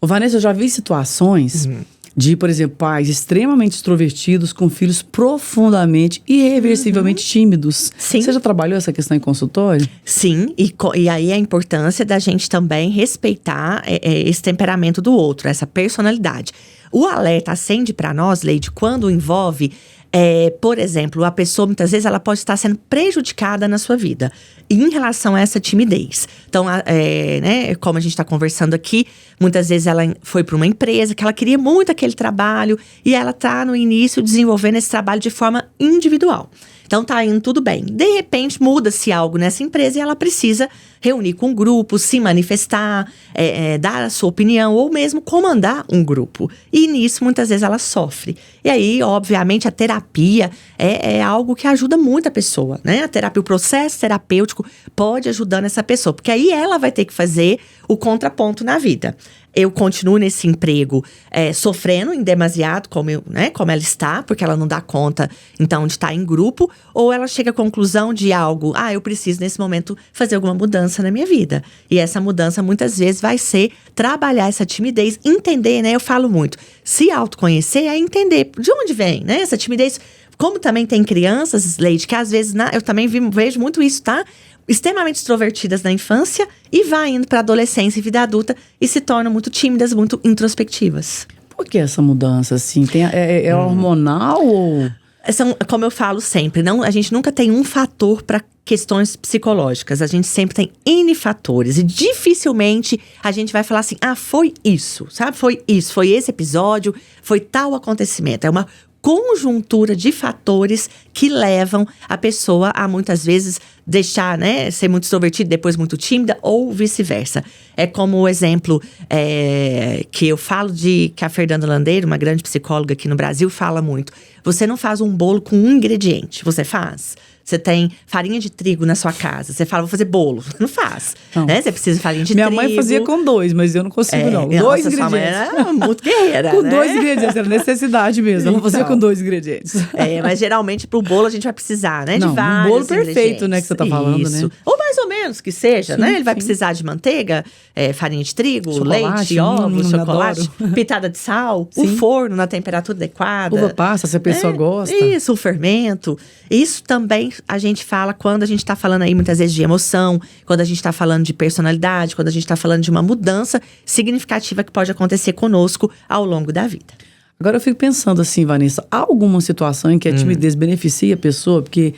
Vanessa, eu já vi situações de, por exemplo, pais extremamente extrovertidos com filhos profundamente, irreversivelmente tímidos. Sim. Você já trabalhou essa questão em consultório? Sim, e aí a importância da gente também respeitar esse temperamento do outro, essa personalidade. O alerta acende para nós, Leide, quando envolve, por exemplo, a pessoa muitas vezes ela pode estar sendo prejudicada na sua vida em relação a essa timidez. Então, né, como a gente está conversando aqui, muitas vezes ela foi para uma empresa que ela queria muito aquele trabalho e ela está no início desenvolvendo esse trabalho de forma individual. Então tá indo tudo bem. De repente muda-se algo nessa empresa e ela precisa reunir com um grupo, se manifestar, dar a sua opinião ou mesmo comandar um grupo. E nisso muitas vezes ela sofre. E aí, obviamente, a terapia é algo que ajuda muito a pessoa, né? A terapia, o processo terapêutico pode ajudando essa pessoa, porque aí ela vai ter que fazer o contraponto na vida. Eu continuo nesse emprego sofrendo em demasiado, como ela está, porque ela não dá conta, então, de estar em grupo. Ou ela chega à conclusão de algo, eu preciso, nesse momento, fazer alguma mudança na minha vida. E essa mudança, muitas vezes, vai ser trabalhar essa timidez, entender, né? Eu falo muito, se autoconhecer é entender de onde vem, né? Essa timidez, como também tem crianças, Leide, que às vezes, eu também vejo muito isso, tá? Extremamente extrovertidas na infância e vai indo para adolescência e vida adulta e se tornam muito tímidas, muito introspectivas. Por que essa mudança, assim? É hormonal ou... Como eu falo sempre, a gente nunca tem um fator para questões psicológicas. A gente sempre tem N fatores. E dificilmente a gente vai falar assim, foi isso, sabe? Foi isso, foi esse episódio, foi tal acontecimento. É uma conjuntura de fatores que levam a pessoa a muitas vezes deixar, né, ser muito extrovertida, depois muito tímida ou vice-versa. É como o exemplo que eu falo que a Fernanda Landeiro, uma grande psicóloga aqui no Brasil, fala muito. Você não faz um bolo com um ingrediente, você faz. Você tem farinha de trigo na sua casa. Você fala, vou fazer bolo. Não faz. Não. Né? Você precisa de farinha de Minha trigo. Minha mãe fazia com 2, mas eu não consigo, não. Nossa, 2 ingredientes. Sua mãe era muito guerreira, Com né? 2 ingredientes, era necessidade mesmo. Ela fazia com 2 ingredientes. Mas geralmente pro bolo a gente vai precisar, né? Não, de vários um bolo perfeito, né, que você tá falando, isso. Né? Ou mais ou menos que seja, Sim, né? Ele vai sim. precisar de manteiga, farinha de trigo, Chocolate, leite, ovos, chocolate, adoro. pitada de sal, o Sim. forno na temperatura adequada. Uva passa, se a pessoa gosta. Isso, o fermento. Isso também a gente fala quando a gente tá falando aí muitas vezes de emoção, quando a gente tá falando de personalidade, quando a gente tá falando de uma mudança significativa que pode acontecer conosco ao longo da vida. Agora eu fico pensando assim, Vanessa, há alguma situação em que a timidez beneficia a pessoa? Porque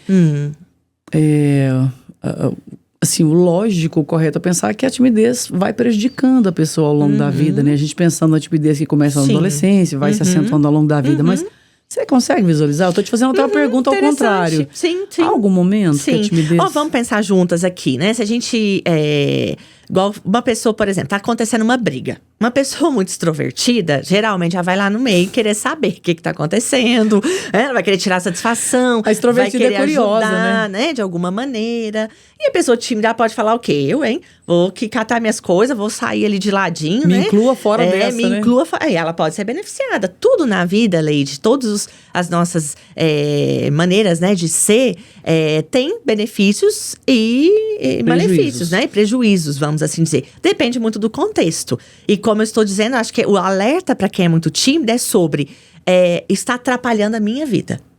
assim, o lógico, o correto é pensar que a timidez vai prejudicando a pessoa ao longo da vida, né? A gente pensando na timidez que começa na adolescência, vai se acentuando ao longo da vida, mas você consegue visualizar? Eu tô te fazendo outra pergunta ao contrário. Sim. Há algum momento que a timidez... Vamos pensar juntas aqui, né? Se a gente... igual uma pessoa, por exemplo, tá acontecendo uma briga. Uma pessoa muito extrovertida, geralmente já vai lá no meio querer saber o que tá acontecendo. Ela vai querer tirar satisfação. A extrovertida vai querer é curiosa, ajudar, né? De alguma maneira. E a pessoa tímida pode falar o quê? Eu, hein? Vou catar minhas coisas, vou sair ali de ladinho, né? Me inclua fora dessa, me né? inclua fora. Ela pode ser beneficiada. Tudo na vida, Leide, todas as nossas maneiras, né, de ser, tem benefícios e malefícios, né? E prejuízos, vamos assim dizer. Depende muito do contexto. E como eu estou dizendo, acho que o alerta para quem é muito tímido é sobre está atrapalhando a minha vida.